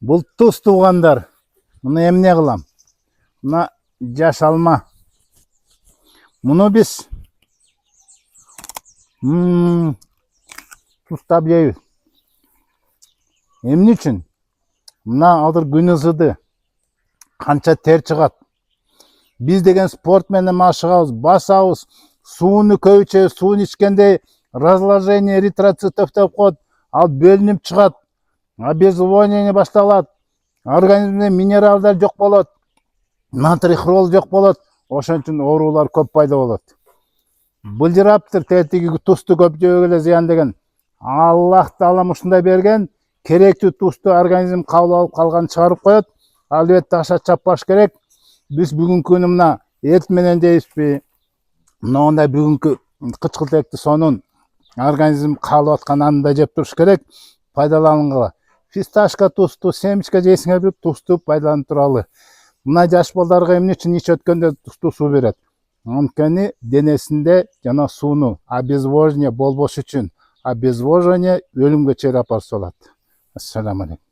Бул туз туугандар. Муну эмне кылам? Мына жаш алма. Муну биз тустап жейбиз. Эмне үчүн? Мына азыр күн ысыды. Канча тер чыгат. Биз деген спорт менен машыгабыз, басабыз, сууну көп ичебиз. Сууну ичкенде разложение эритроцитов деп коет. Ал бөлүнүп чыгат. Обезвоживание башталат. Организмде минералдар жок болот. Натрий хлор жок болот. Ошон үчүн оорулар көп пайда болот. Былжыраптыр тетиги тузду көп жебөг эле зыян деген. Аллах таалам ушундай берген, керектүү тузду организм кабыл алып калган чыгарып коет. Албетте аша чаппаш керек. Биз бүгүнкү күнү мына эт менен жейбизби? Мындай бүгүнкү кычкылтекти сонун организм кабыл аткан анда жеп туруш керек. Пайдалангыла. Фисташка тузду, семечка жейсиңерби тузду пайдаланып туралы. Мына жаш балдарга эмне үчүн ич өткөндө туздуу суу берет? Анткени денесинде жана сууну обезвоживание болбош үчүн. Обезвоживание өлүмгө чейин апарып салат. Ассаламу алейкум.